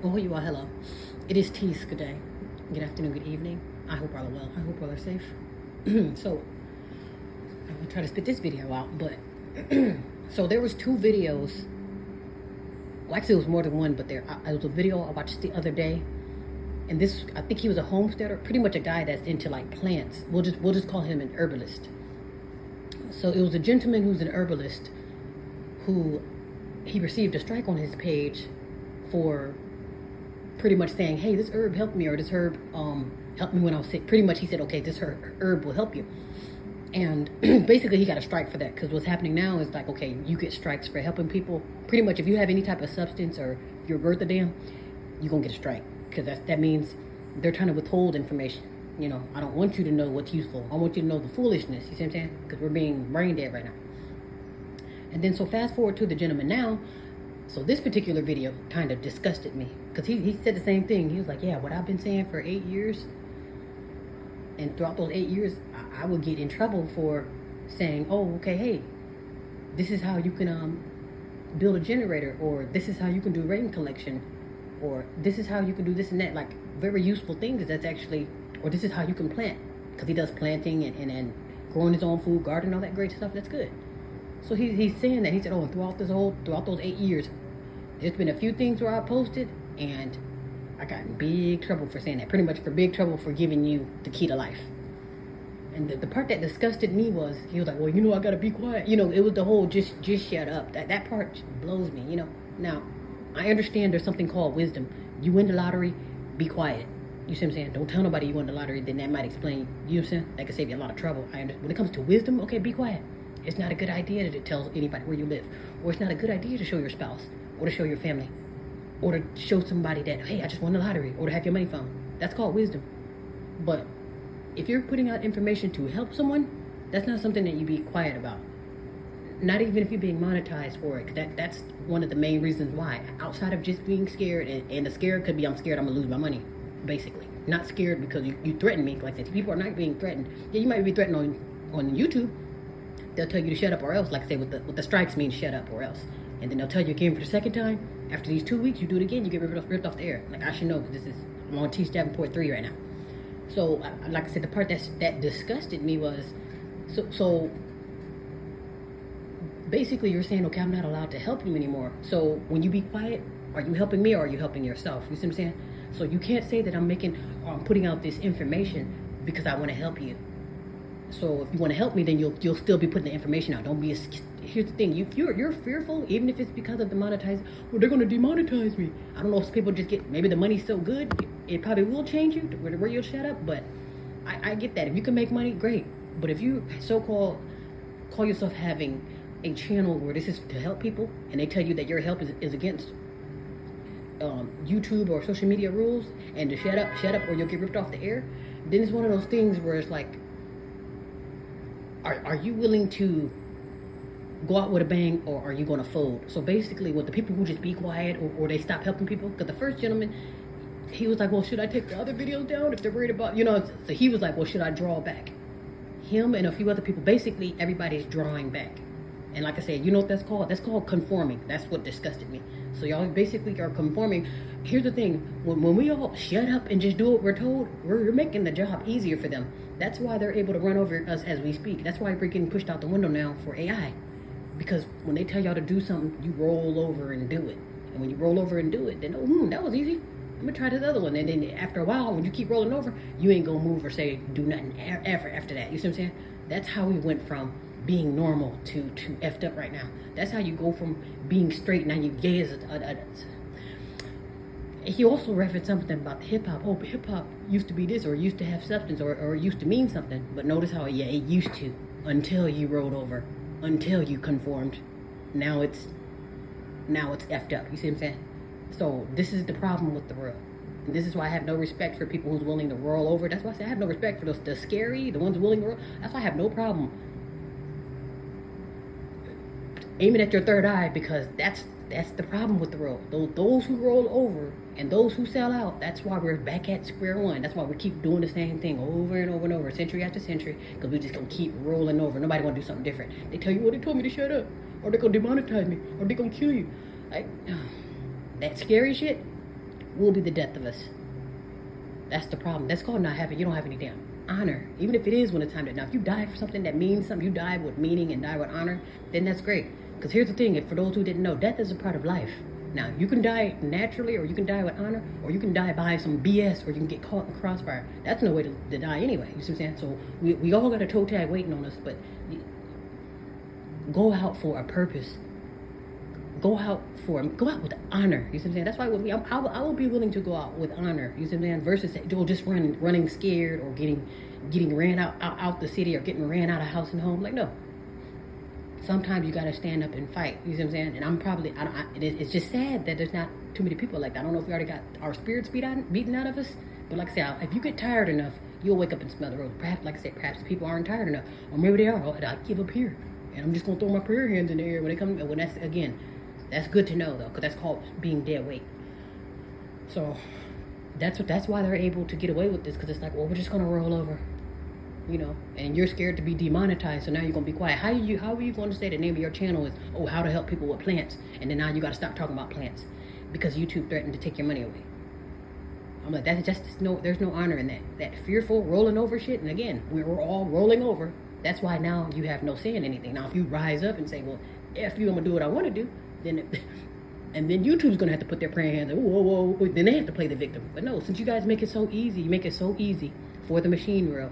Oh, you all, hello. It is Tees. Good day, good afternoon, good evening. I hope all are well. I hope all are safe. So, I'm gonna try to spit this video out, but so there was two videos. Well, actually, it was more than one, but it was a video I watched the other day, and this I think he was a homesteader, pretty much a guy that's into like plants. We'll just call him an herbalist. So it was a gentleman who's an herbalist who he received a strike on his page for pretty much saying, hey, this herb helped me, or this herb helped me when I was sick. Pretty much he said, okay, this herb will help you. And basically he got a strike for that, because what's happening now is like, okay, you get strikes for helping people. Pretty much if you have any type of substance or if you're worth a damn, you're going to get a strike, because that means they're trying to withhold information. You know, I don't want you to know what's useful. I want you to know the foolishness, you see what I'm saying? Because we're being brain dead right now. And then so fast forward to the gentleman now. So this particular video kind of disgusted me, because he said the same thing. He was like, yeah, what I've been saying for 8 years, and throughout those 8 years, I would get in trouble for saying, oh, okay, hey, this is how you can build a generator, or this is how you can do rain collection, or this is how you can do this and that, like very useful things that's actually, or this is how you can plant, because he does planting and growing his own food, garden, all that great stuff. That's good. So he's saying that. He said, oh, throughout those 8 years, there's been a few things where I posted, and I got in big trouble for saying that. Pretty much for big trouble for giving you the key to life. And the part that disgusted me was, he was like, well, I gotta be quiet. It was the whole just shut up. That part blows me, Now, I understand there's something called wisdom. You win the lottery, be quiet. You see what I'm saying? Don't tell nobody you won the lottery, then that might explain, you know what I'm saying? That could save you a lot of trouble. When it comes to wisdom, okay, be quiet. It's not a good idea to tell anybody where you live. Or it's not a good idea to show your spouse, or to show your family, or to show somebody that, hey, I just won the lottery, or to have your money phone. That's called wisdom. But if you're putting out information to help someone, that's not something that you be quiet about. Not even if you're being monetized for it. That's one of the main reasons why. Outside of just being scared, and the scare could be, I'm scared I'm gonna lose my money, basically. Not scared because you threaten me. Like I said, people are not being threatened. Yeah, you might be threatened on YouTube. They'll tell you to shut up or else. Like I say, with the strikes means shut up or else. And then they'll tell you again for the second time. After these 2 weeks, you do it again, you get ripped off the air. Like, I should know, because I'm on T7.3 right now. So, like I said, the part that disgusted me was, so basically you're saying, okay, I'm not allowed to help you anymore. So when you be quiet, are you helping me or are you helping yourself? You see what I'm saying? So you can't say that I'm putting out this information because I want to help you. So if you want to help me, then you'll still be putting the information out. Don't be here's the thing, you're fearful, even if it's because of the monetize. Well, they're gonna demonetize me. I don't know if people just get, maybe the money's so good, it probably will change you where you'll shut up. But I get that. If you can make money, great. But if you call yourself having a channel where this is to help people, and they tell you that your help is against YouTube or social media rules, and to shut up or you'll get ripped off the air, then it's one of those things where it's like, are you willing to go out with a bang, or are you going to fold? So basically, with the people who just be quiet, or they stop helping people, because the first gentleman, he was like, well, should I take the other videos down if they're worried about, so he was like, well, should I draw back? Him and a few other people, basically everybody's drawing back. And like I said, you know what that's called? That's called conforming. That's what disgusted me. So y'all basically are conforming. Here's the thing, when we all shut up and just do what we're told, we're making the job easier for them. That's why they're able to run over us as we speak. That's why we're getting pushed out the window now for AI. Because when they tell y'all to do something, you roll over and do it. And when you roll over and do it, then, that was easy. I'm gonna try this other one. And then after a while, when you keep rolling over, you ain't gonna move or say, do nothing ever after that. You see what I'm saying? That's how we went from being normal to effed up right now. That's how you go from being straight, now you gay as he also referenced something about the hip-hop. Oh, hip-hop used to be this, or used to have substance, or used to mean something. But notice how, yeah, it used to, until you rolled over, until you conformed. Now it's effed up. You see what I'm saying? So this is the problem with the world. And this is why I have no respect for people who's willing to roll over. That's why I say I have no respect for the scary, the ones willing to roll. That's why I have no problem aiming at your third eye, because that's the problem with the world. Those who roll over and those who sell out, that's why we're back at square one. That's why we keep doing the same thing over and over and over, century after century, because we just gonna keep rolling over. Nobody gonna do something different. They tell you, well, they told me to shut up, or they're gonna demonetize me, or they're gonna kill you. Like, that scary shit, will be the death of us. That's the problem. That's called not having, you don't have any damn honor. Even if it is when it's time to die. If you die for something that means something, you die with meaning and die with honor, then that's great. Because here's the thing, if for those who didn't know, death is a part of life. Now, you can die naturally, or you can die with honor, or you can die by some BS, or you can get caught in crossfire. That's no way to die anyway. You see what I'm saying? So we all got a toe tag waiting on us, but go out for a purpose. Go out with honor. You see what I'm saying? That's why with me, I will be willing to go out with honor. You see what I'm saying? Versus just running scared or getting ran out the city or getting ran out of house and home. Like, no. Sometimes you gotta stand up and fight. You see what I'm saying? And it's just sad that there's not too many people like that. I don't know if we already got our spirits beaten out of us. But like I said, if you get tired enough, you'll wake up and smell the rose. Perhaps, like I said, perhaps people aren't tired enough, or maybe they are. I give up here, and I'm just gonna throw my prayer hands in the air when they come. When that's good to know though, because that's called being dead weight. So that's why they're able to get away with this, because it's like, well, we're just gonna roll over. And you're scared to be demonetized, so now you're gonna be quiet. How are you going to say the name of your channel is how to help people with plants, and then now you got to stop talking about plants because YouTube threatened to take your money away? I'm like, there's no honor in that fearful rolling over shit. And again, we're all rolling over. That's why now you have no say in anything. Now if you rise up and say, well, F you, I'm gonna do what I want to do, and then YouTube's gonna have to put their praying hands, whoa, then they have to play the victim. But no, since you guys make it so easy, you make it so easy for the machine world.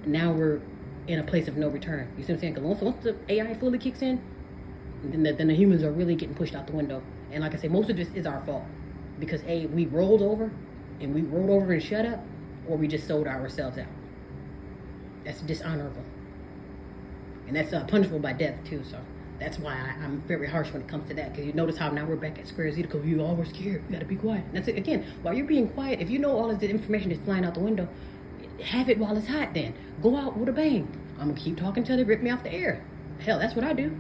Now we're in a place of no return. You see what I'm saying? Because once the AI fully kicks in, then the humans are really getting pushed out the window. And like I say, most of this is our fault. Because we rolled over and shut up, or we just sold ourselves out. That's dishonorable. And that's punishable by death too. So that's why I'm very harsh when it comes to that. Because you notice how now we're back at square zero, because you all were scared. You got to be quiet. And that's it. Again, while you're being quiet, if you know all of the information is flying out the window, have it while it's hot then. Go out with a bang. I'm gonna keep talking till they rip me off the air. Hell, that's what I do.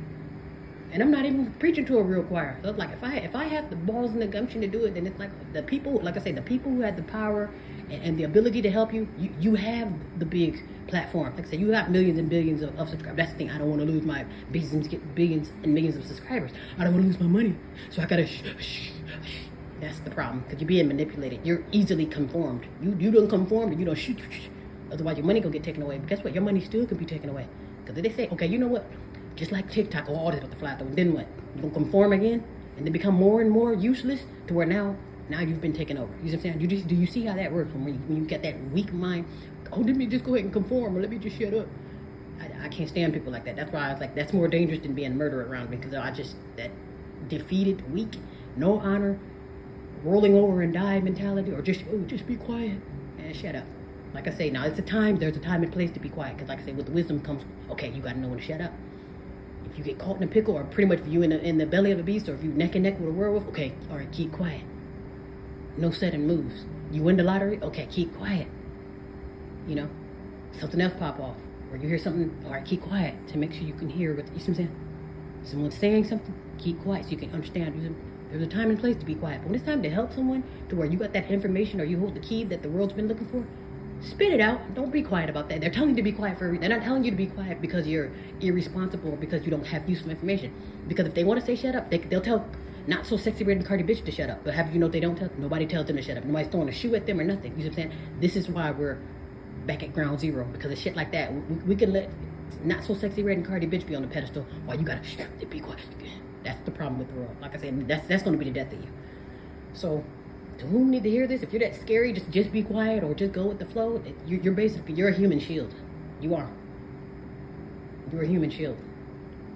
And I'm not even preaching to a real choir. So it's like, if I have the balls and the gumption to do it, then it's like the people, like I say, the people who have the power and the ability to help you, you have the big platform. Like I say, you have millions and billions of subscribers. That's the thing. I don't want to lose my billions and millions of subscribers. I don't want to lose my money. So I gotta That's the problem, because you're being manipulated. You're easily conformed. You don't conform, and you don't shoot. Otherwise, your money gonna get taken away. But guess what? Your money still could be taken away. Because if they say, okay, you know what? Just like TikTok, all this with the fly through. Then what? You gonna conform again, and then become more and more useless to where now you've been taken over. You see what I'm saying? Do you see how that works when you get that weak mind? Oh, let me just go ahead and conform, or let me just shut up. I can't stand people like that. That's why I was like, that's more dangerous than being murdered around me, because that defeated, weak, no honor, rolling over and die mentality, or just be quiet and shut up. Like I say, now there's a time and place to be quiet, because like I say, with wisdom comes, okay, you gotta know when to shut up. If you get caught in a pickle, or pretty much if you in the belly of a beast, or if you neck and neck with a werewolf, okay, all right, keep quiet. No sudden moves. You win the lottery, okay, keep quiet. Something else pop off, or you hear something, all right, keep quiet to make sure you can hear what you see what I'm saying. Someone's saying something, keep quiet so you can understand. There's a time and place to be quiet. But when it's time to help someone, to where you got that information, or you hold the key that the world's been looking for, spit it out. Don't be quiet about that. They're telling you to be quiet for a reason. They're not telling you to be quiet because you're irresponsible, or because you don't have useful information. Because if they want to say shut up, they'll tell not so sexy red and Cardi bitch to shut up. But have you know they don't tell? Nobody tells them to shut up. Nobody's throwing a shoe at them or nothing. You see what I'm saying? This is why we're back at ground zero, because of shit like that. We can let not so sexy red and Cardi bitch be on the pedestal while you gotta be quiet. That's the problem with the world. Like I said, that's going to be the death of you. So, to whom need to hear this? If you're that scary, just be quiet, or just go with the flow. You're a human shield. You are. You're a human shield.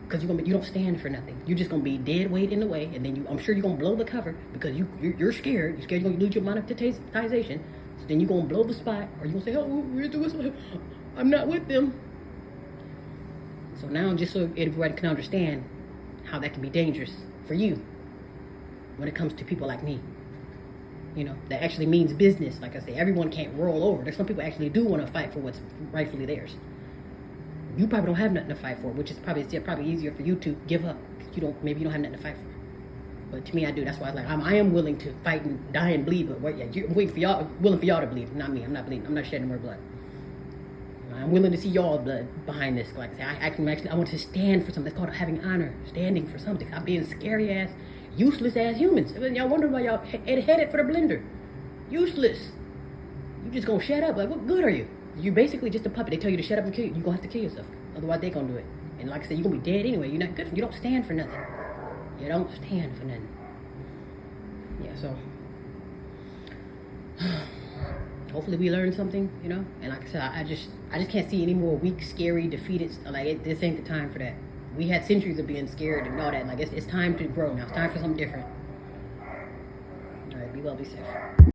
Because you don't stand for nothing. You're just going to be dead weight in the way, and then I'm sure you're going to blow the cover, because you're scared. You're scared you're going to lose your monetization. So then you're going to blow the spot, or you're going to say, oh, where's the whistle? I'm not with them. So now, just so everybody can understand how that can be dangerous for you when it comes to people like me. That actually means business. Like I say, everyone can't roll over. There's some people actually do want to fight for what's rightfully theirs. You probably don't have nothing to fight for, which is probably easier for you to give up. Maybe you don't have nothing to fight for. But to me, I do. That's why I am willing to fight and die and bleed. But I'm willing for y'all to bleed, not me. I'm not bleeding. I'm not shedding more blood. I'm willing to see y'all blood behind this. Like I say, I want to stand for something. It's called having honor, standing for something. I'm being scary ass Useless ass humans. And y'all wonder why y'all headed for the blender. Useless. You just gonna shut up. Like, what good are you? You basically just a puppet. They tell you to shut up and kill you. You gonna have to kill yourself. Otherwise, they gonna do it. And like I said, you gonna be dead anyway. You're not good. You don't stand for nothing. You don't stand for nothing. Yeah, so hopefully we learn something, you know. And like I said, I just can't see any more weak, scary, defeated. Like this ain't the time for that. We had centuries of being scared and all that. Like it's time to grow now. It's time for something different. All right, be well, be safe.